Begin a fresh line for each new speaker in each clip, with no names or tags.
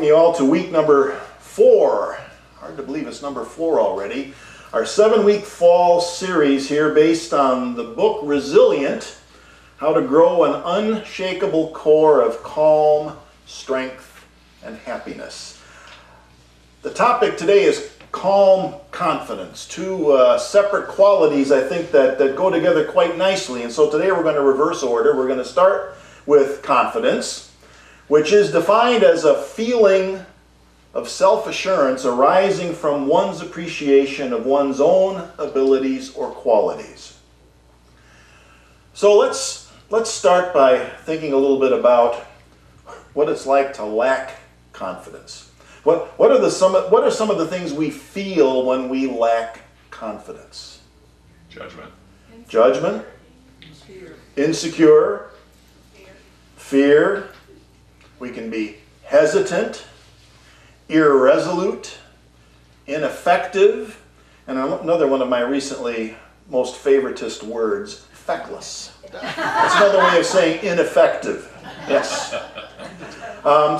you all to week number 4. Hard to believe it's number 4 already. Our 7-week fall series here based on the book Resilient, How to Grow an Unshakable Core of Calm, Strength, and Happiness. The topic today is calm confidence. Two separate qualities I think that go together quite nicely. And so today we're going to reverse order. We're going to start with confidence, which is defined as a feeling of self-assurance arising from one's appreciation of one's own abilities or qualities. So let's start by thinking a little bit about what it's like to lack confidence. What are some of the things we feel when we lack confidence? Judgment. Insecure. Fear. We can be hesitant, irresolute, ineffective, and another one of my recently most favoritist words, feckless. That's another way of saying ineffective. Yes.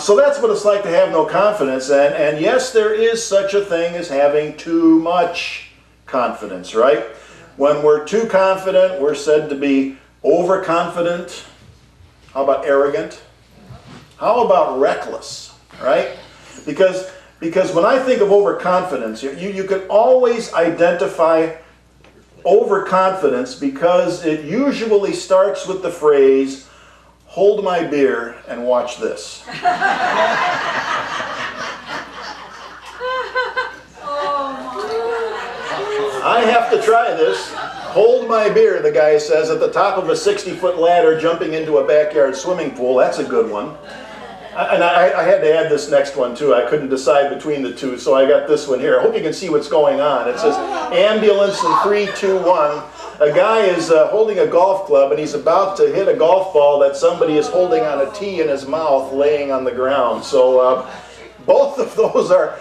So that's what it's like to have no confidence, and yes, there is such a thing as having too much confidence, right? When we're too confident, we're said to be overconfident. How about arrogant? How about reckless, right? Because when I think of overconfidence, you could always identify overconfidence because it usually starts with the phrase, "Hold my beer and watch this." I have to try this. Hold my beer, the guy says, at the top of a 60-foot ladder jumping into a backyard swimming pool. That's a good one. And I had to add this next one too. I couldn't decide between the two, so I got this one here. I hope you can see what's going on. It says, ambulance in 3, 2, 1. A guy is holding a golf club and he's about to hit a golf ball that somebody is holding on a tee in his mouth laying on the ground. So both of those are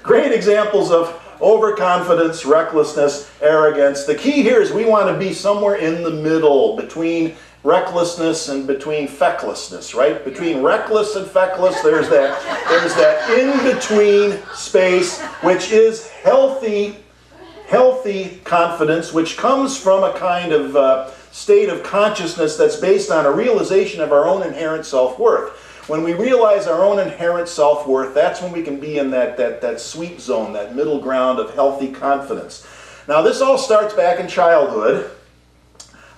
great examples of overconfidence, recklessness, arrogance. The key here is we want to be somewhere in the middle between recklessness and between fecklessness, right? Between reckless and feckless, there's that in-between space, which is healthy confidence, which comes from a kind of state of consciousness that's based on a realization of our own inherent self-worth. When we realize our own inherent self-worth, that's when we can be in that sweet zone, that middle ground of healthy confidence. Now, this all starts back in childhood,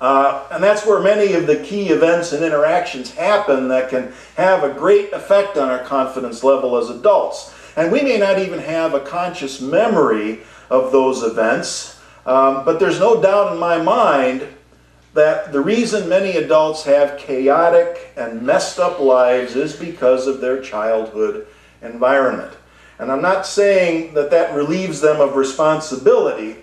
and that's where many of the key events and interactions happen that can have a great effect on our confidence level as adults. And we may not even have a conscious memory of those events, but there's no doubt in my mind that the reason many adults have chaotic and messed up lives is because of their childhood environment. And I'm not saying that relieves them of responsibility,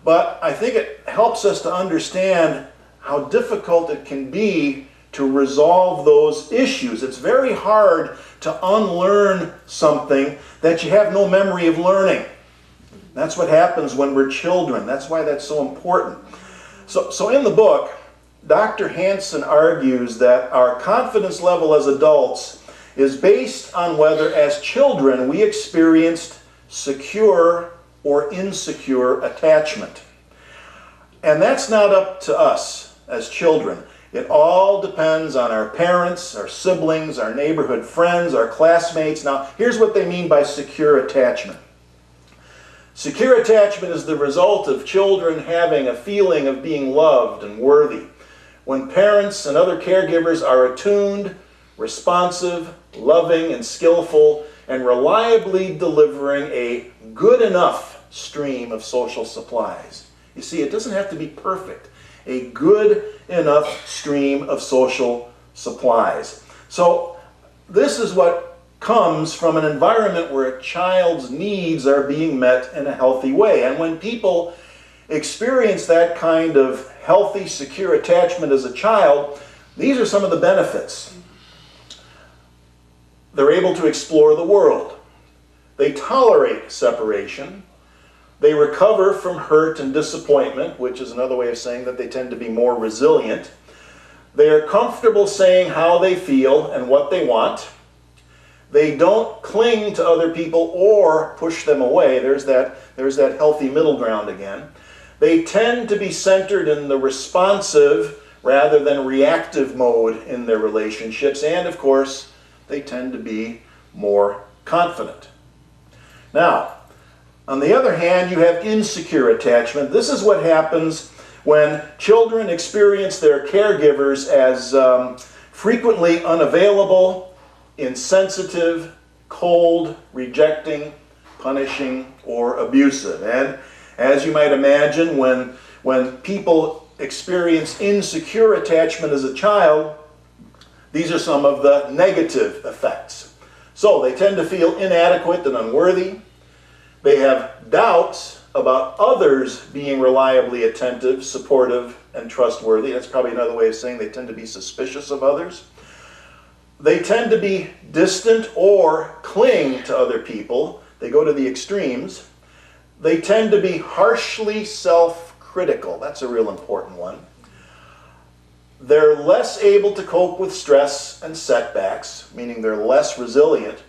but I think it helps us to understand how difficult it can be to resolve those issues. It's very hard to unlearn something that you have no memory of learning. That's what happens when we're children. That's why that's so important. So in the book, Dr. Hansen argues that our confidence level as adults is based on whether as children we experienced secure or insecure attachment. And that's not up to us as children. It all depends on our parents, our siblings, our neighborhood friends, our classmates. Now, here's what they mean by secure attachment. Secure attachment is the result of children having a feeling of being loved and worthy. When parents and other caregivers are attuned, responsive, loving, and skillful, and reliably delivering a good enough stream of social supplies. You see, it doesn't have to be perfect. A good enough stream of social supplies. So this is what comes from an environment where a child's needs are being met in a healthy way. And when people experience that kind of healthy, secure attachment as a child, these are some of the benefits. They're able to explore the world. They tolerate separation. They recover from hurt and disappointment, which is another way of saying that they tend to be more resilient. They are comfortable saying how they feel and what they want. They don't cling to other people or push them away. There's that healthy middle ground again. They tend to be centered in the responsive rather than reactive mode in their relationships. And of course, they tend to be more confident. Now, on the other hand, you have insecure attachment. This is what happens when children experience their caregivers as frequently unavailable, insensitive, cold, rejecting, punishing, or abusive. And as you might imagine, when people experience insecure attachment as a child, these are some of the negative effects. So they tend to feel inadequate and unworthy. They have doubts about others being reliably attentive, supportive, and trustworthy. That's probably another way of saying they tend to be suspicious of others. They tend to be distant or cling to other people. They go to the extremes. They tend to be harshly self-critical. That's a real important one. They're less able to cope with stress and setbacks, meaning they're less resilient.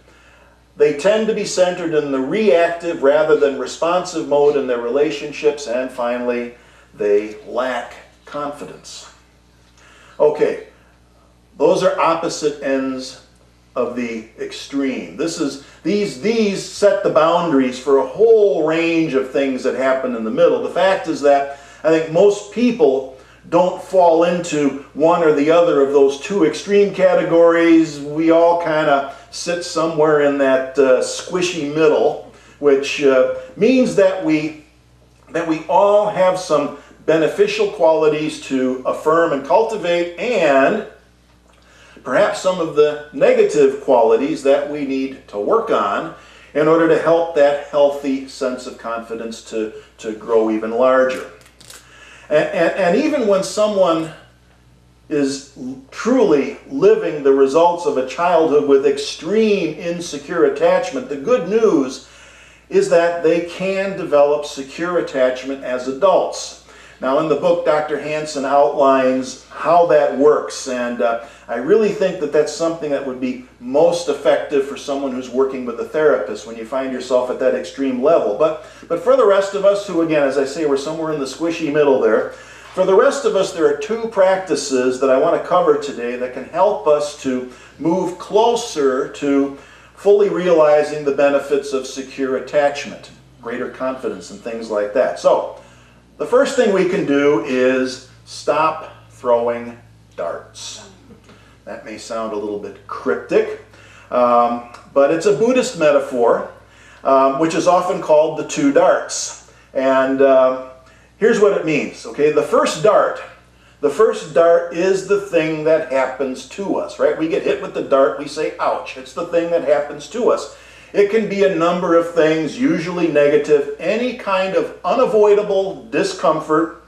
They tend to be centered in the reactive rather than responsive mode in their relationships. And finally, they lack confidence. Okay, those are opposite ends of the extreme. These set the boundaries for a whole range of things that happen in the middle. The fact is that I think most people don't fall into one or the other of those two extreme categories. We all kind of sit somewhere in that squishy middle, which means that we all have some beneficial qualities to affirm and cultivate, and perhaps some of the negative qualities that we need to work on in order to help that healthy sense of confidence to grow even larger. And even when someone is truly living the results of a childhood with extreme insecure attachment, the good news is that they can develop secure attachment as adults. Now, in the book, Dr. Hansen outlines how that works, and I really think that that's something that would be most effective for someone who's working with a therapist when you find yourself at that extreme level. But for the rest of us who, again, as I say, we're somewhere in the squishy middle there, for the rest of us, there are two practices that I want to cover today that can help us to move closer to fully realizing the benefits of secure attachment, greater confidence, and things like that. So, the first thing we can do is stop throwing darts. That may sound a little bit cryptic, but it's a Buddhist metaphor, which is often called the two darts. And here's what it means, okay? The first dart is the thing that happens to us, right? We get hit with the dart, we say, ouch. It's the thing that happens to us. It can be a number of things, usually negative, any kind of unavoidable discomfort,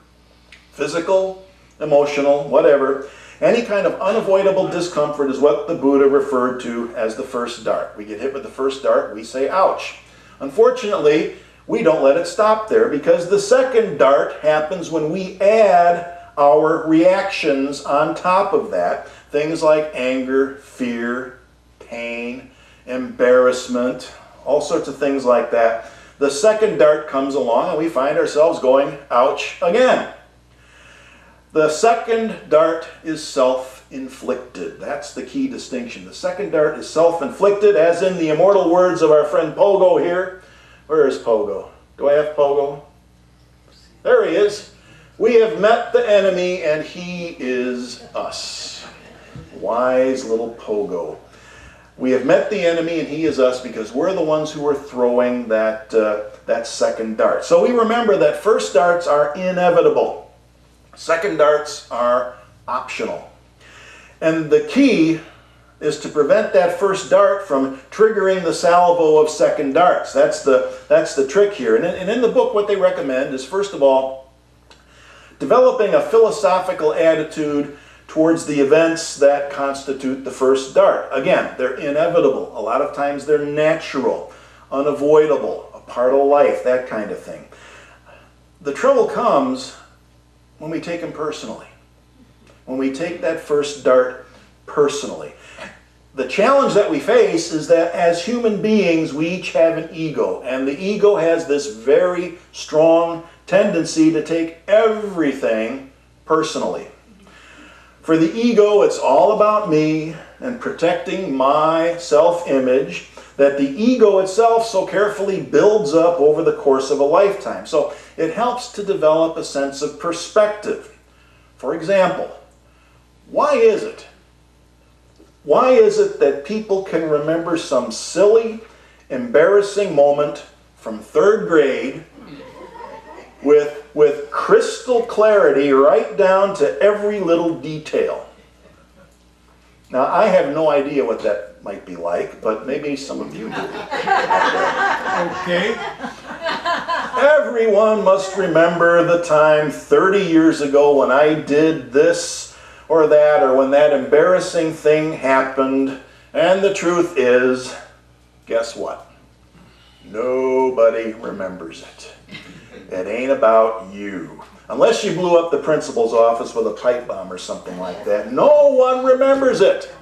physical, emotional, whatever. Any kind of unavoidable discomfort is what the Buddha referred to as the first dart. We get hit with the first dart, we say, ouch. Unfortunately, we don't let it stop there, because the second dart happens when we add our reactions on top of that. Things like anger, fear, pain, embarrassment, all sorts of things like that. The second dart comes along and we find ourselves going, ouch, again. The second dart is self-inflicted. That's the key distinction. The second dart is self-inflicted, as in the immortal words of our friend Pogo here. Where is Pogo? Do I have Pogo? There he is. We have met the enemy and he is us. Wise little Pogo. We have met the enemy and he is us because we're the ones who are throwing that second dart. So we remember that first darts are inevitable. Second darts are optional. And the key is to prevent that first dart from triggering the salvo of second darts. That's the trick here. And in the book, what they recommend is, first of all, developing a philosophical attitude towards the events that constitute the first dart. Again, they're inevitable. A lot of times they're natural, unavoidable, a part of life, that kind of thing. The trouble comes when we take them personally. When we take that first dart personally. the challenge that we face is that as human beings, we each have an ego, and the ego has this very strong tendency to take everything personally. For the ego, it's all about me and protecting my self-image that the ego itself so carefully builds up over the course of a lifetime. So it helps to develop a sense of perspective. For example, why is it that people can remember some silly, embarrassing moment from 3rd grade with crystal clarity right down to every little detail? Now, I have no idea what that might be like, but maybe some of you do.
Okay.
Everyone must remember the time 30 years ago when I did this or that, or when that embarrassing thing happened. And the truth is, guess what? Nobody remembers it. It ain't about you. Unless you blew up the principal's office with a pipe bomb or something like that, no one remembers it.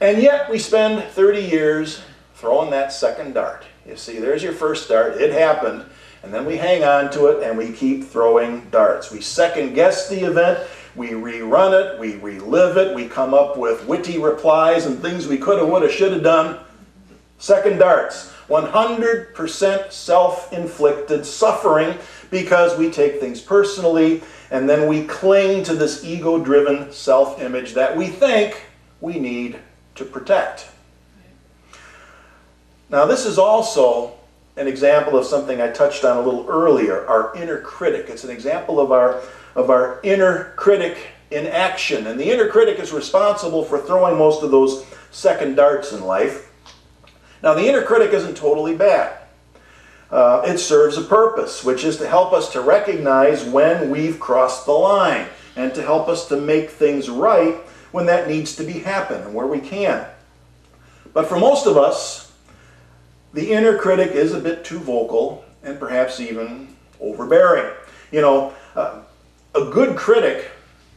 And yet we spend 30 years throwing that second dart. You see, there's your first dart, it happened, and then we hang on to it and we keep throwing darts. We second guess the event, we rerun it, we relive it, we come up with witty replies and things we could have, would have, should have done. Second darts. 100% self-inflicted suffering because we take things personally and then we cling to this ego-driven self-image that we think we need to protect. Now, this is also an example of something I touched on a little earlier, our inner critic. It's an example of our inner critic in action. And the inner critic is responsible for throwing most of those second darts in life. Now, the inner critic isn't totally bad. It serves a purpose, which is to help us to recognize when we've crossed the line and to help us to make things right when that needs to be happen and where we can. But for most of us, the inner critic is a bit too vocal and perhaps even overbearing. You know, a good critic,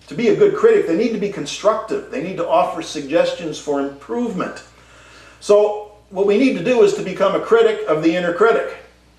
to be a good critic, they need to be constructive. They need to offer suggestions for improvement. So what we need to do is to become a critic of the inner critic,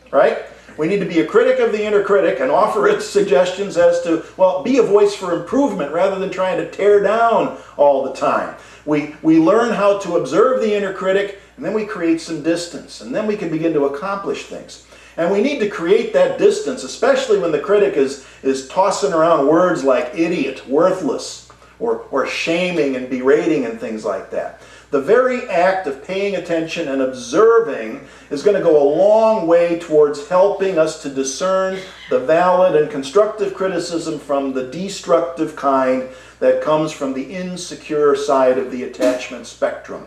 right? We need to be a critic of the inner critic and offer it suggestions as to, well, be a voice for improvement rather than trying to tear down all the time. We learn how to observe the inner critic, and then we create some distance, and then we can begin to accomplish things. And we need to create that distance, especially when the critic is tossing around words like idiot, worthless, or shaming and berating and things like that. The very act of paying attention and observing is going to go a long way towards helping us to discern the valid and constructive criticism from the destructive kind that comes from the insecure side of the attachment spectrum.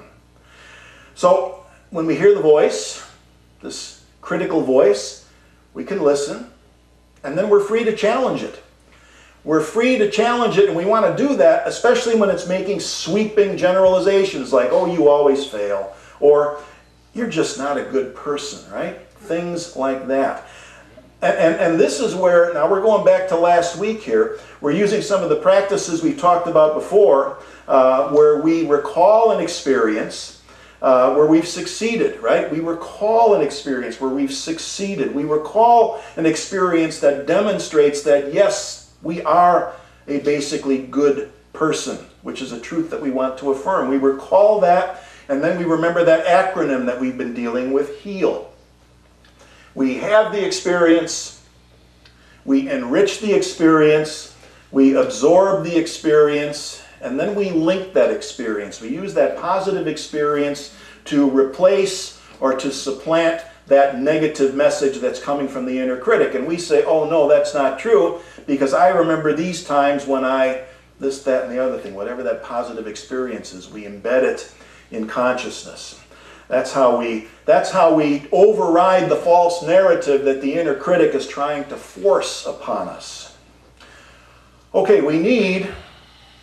So when we hear the voice, this critical voice, we can listen, and then we're free to challenge it. We're free to challenge it, and we want to do that, especially when it's making sweeping generalizations like, oh, you always fail, or you're just not a good person, right? Things like that. And this is where, now we're going back to last week here, we're using some of the practices we've talked about before, where we recall an experience where we've succeeded, right? We recall an experience where we've succeeded. We recall an experience that demonstrates that, yes, we are a basically good person, which is a truth that we want to affirm. We recall that, and then we remember that acronym that we've been dealing with, HEAL. We have the experience, we enrich the experience, we absorb the experience, and then we link that experience. We use that positive experience to replace or to supplant that negative message that's coming from the inner critic. And we say, oh no, that's not true, because I remember these times when I, this, that, and the other thing, whatever that positive experience is, we embed it in consciousness. That's how we override the false narrative that the inner critic is trying to force upon us. Okay, we need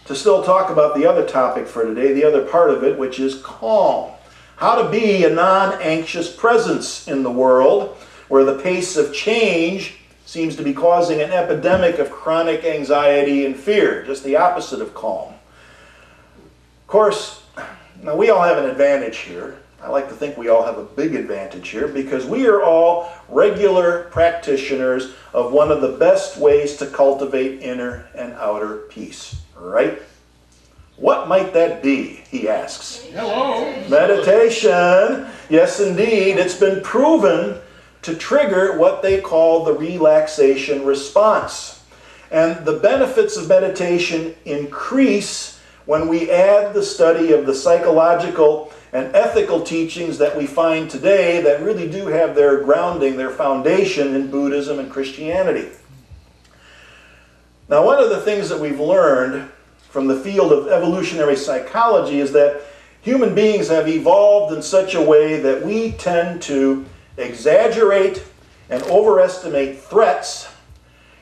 to still talk about the other topic for today, the other part of it, which is calm. How to be a non-anxious presence in the world where the pace of change seems to be causing an epidemic of chronic anxiety and fear, just the opposite of calm. Of course, Now, we all have an advantage here. I like to think we all have a big advantage here because we are all regular practitioners of one of the best ways to cultivate inner and outer peace, right? What might that be, he asks.
Hello.
Meditation. Yes, indeed. It's been proven to trigger what they call the relaxation response. And the benefits of meditation increase when we add the study of the psychological and ethical teachings that we find today that really do have their grounding, their foundation in Buddhism and Christianity. Now, one of the things that we've learned from the field of evolutionary psychology is that human beings have evolved in such a way that we tend to exaggerate and overestimate threats,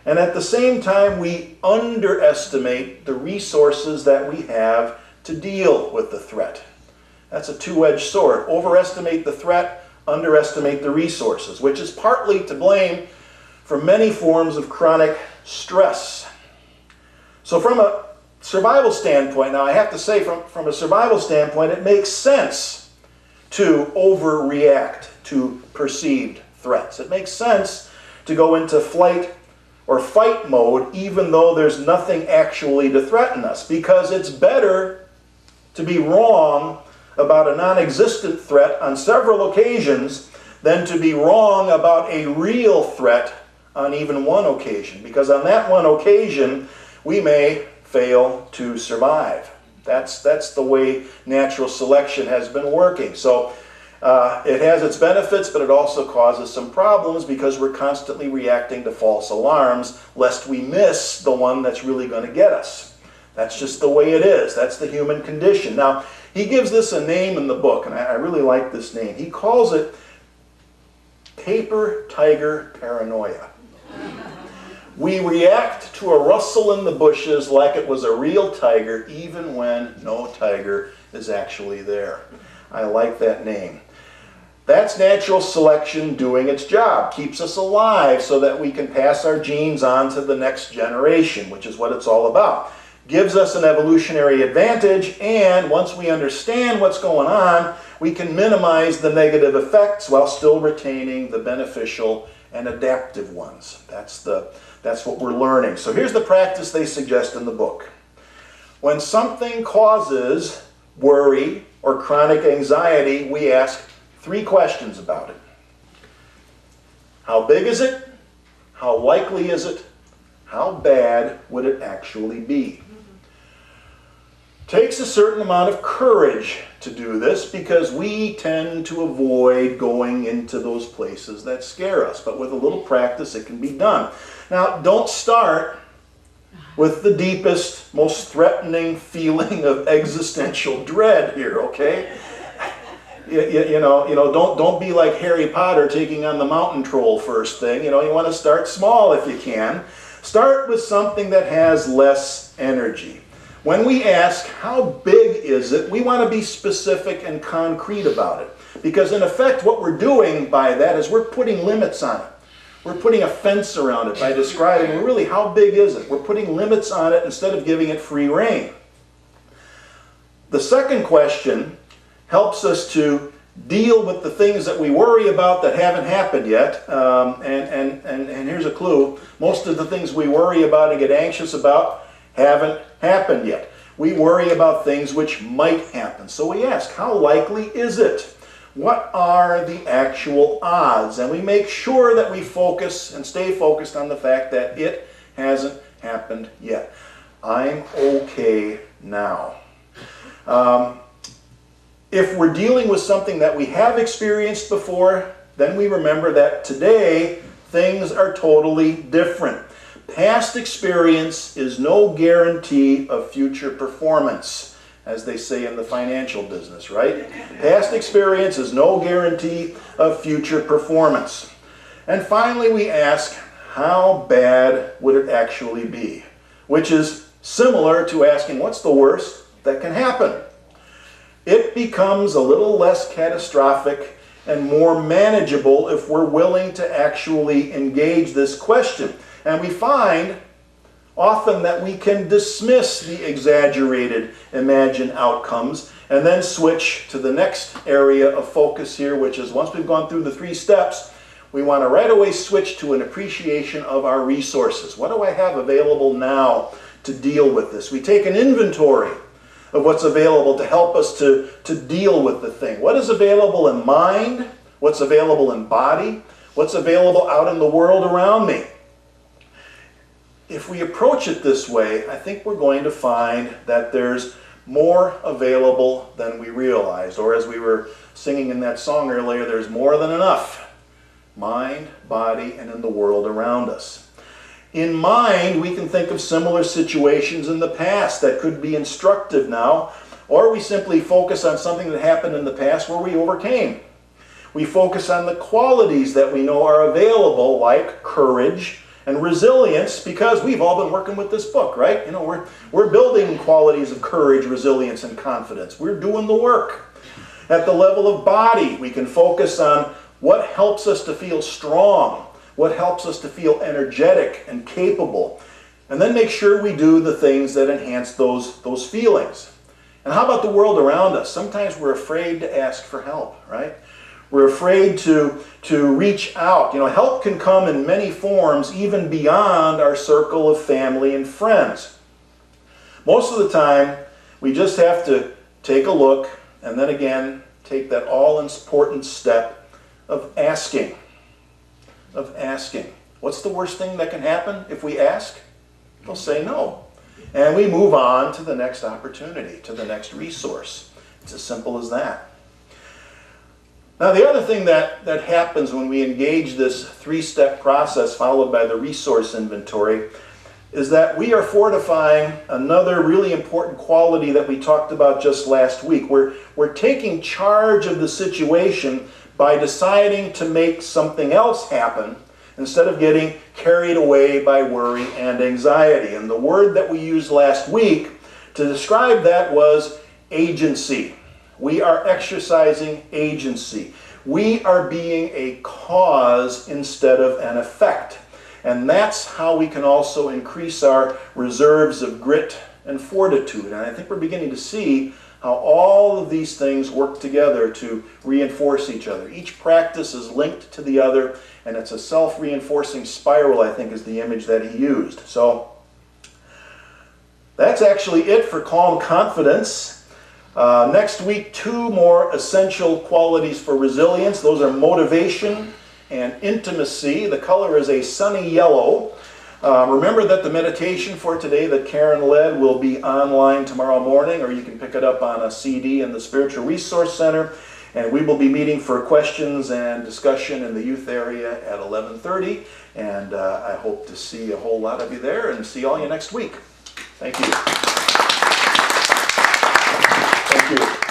and at the same time we underestimate the resources that we have to deal with the threat. That's a two-edged sword. Overestimate the threat, underestimate the resources, which is partly to blame for many forms of chronic stress. So from a survival standpoint, now I have to say from a survival standpoint, it makes sense to overreact to perceived threats. It makes sense to go into flight or fight mode even though there's nothing actually to threaten us, because it's better to be wrong about a non-existent threat on several occasions than to be wrong about a real threat on even one occasion, because on that one occasion we may fail to survive. That's the way natural selection has been working. So it has its benefits, but it also causes some problems because we're constantly reacting to false alarms lest we miss the one that's really going to get us. That's just the way it is. That's the human condition. Now, he gives this a name in the book, and I really like this name. He calls it paper tiger paranoia. We react to a rustle in the bushes like it was a real tiger, even when no tiger is actually there. I like that name. That's natural selection doing its job. Keeps us alive so that we can pass our genes on to the next generation, which is what it's all about. Gives us an evolutionary advantage, and once we understand what's going on, we can minimize the negative effects while still retaining the beneficial and adaptive ones. That's what we're learning. So here's the practice they suggest in the book. When something causes worry or chronic anxiety, we ask 3 questions about it. How big is it? How likely is it? How bad would it actually be? Takes a certain amount of courage to do this because we tend to avoid going into those places that scare us. But with a little practice, it can be done. Now, don't start with the deepest, most threatening feeling of existential dread here, okay? You know, don't be like Harry Potter taking on the mountain troll first thing. You know, you want to start small if you can. Start with something that has less energy. When we ask, how big is it, we want to be specific and concrete about it. Because in effect, what we're doing by that is we're putting limits on it. We're putting a fence around it by describing, well, really, how big is it? We're putting limits on it instead of giving it free rein. The second question helps us to deal with the things that we worry about that haven't happened yet. And here's a clue. Most of the things we worry about and get anxious about haven't happened yet. We worry about things which might happen. So we ask, how likely is it? What are the actual odds? And we make sure that we focus and stay focused on the fact that it hasn't happened yet. I'm okay now. If we're dealing with something that we have experienced before, then we remember that today things are totally different. Past experience is no guarantee of future performance, as they say in the financial business, right? Past experience is no guarantee of future performance. And finally, we ask, how bad would it actually be? Which is similar to asking, what's the worst that can happen? It becomes a little less catastrophic and more manageable if we're willing to actually engage this question. And we find often that we can dismiss the exaggerated imagined outcomes and then switch to the next area of focus here, which is once we've gone through the 3 steps, we want to right away switch to an appreciation of our resources. What do I have available now to deal with this? We take an inventory of what's available to help us to deal with the thing. What is available in mind? What's available in body? What's available out in the world around me? If we approach it this way, I think we're going to find that there's more available than we realized. Or as we were singing in that song earlier, there's more than enough. Mind, body, and in the world around us. In mind, we can think of similar situations in the past that could be instructive now, or we simply focus on something that happened in the past where we overcame. We focus on the qualities that we know are available, like courage and resilience, because we've all been working with this book, right? You know, we're building qualities of courage, resilience, and confidence. We're doing the work. At the level of body, we can focus on what helps us to feel strong, what helps us to feel energetic and capable, and then make sure we do the things that enhance those feelings. And how about the world around us? Sometimes we're afraid to ask for help, right? We're afraid to reach out. You know, help can come in many forms, even beyond our circle of family and friends. Most of the time, we just have to take a look and then again take that all-important step of asking. What's the worst thing that can happen if we ask? They'll say no. And we move on to the next opportunity, to the next resource. It's as simple as that. Now, the other thing that happens when we engage this 3-step process followed by the resource inventory is that we are fortifying another really important quality that we talked about just last week. We're taking charge of the situation by deciding to make something else happen instead of getting carried away by worry and anxiety. And the word that we used last week to describe that was agency. We are exercising agency. We are being a cause instead of an effect. And that's how we can also increase our reserves of grit and fortitude. And I think we're beginning to see how all of these things work together to reinforce each other. Each practice is linked to the other, and it's a self-reinforcing spiral, I think, is the image that he used. So that's actually it for Calm Confidence. Next week, 2 more essential qualities for resilience. Those are motivation and intimacy. The color is a sunny yellow. Remember that the meditation for today that Karen led will be online tomorrow morning, or you can pick it up on a CD in the Spiritual Resource Center. And we will be meeting for questions and discussion in the youth area at 11:30. And I hope to see a whole lot of you there and see all you next week. Thank you. Thank you.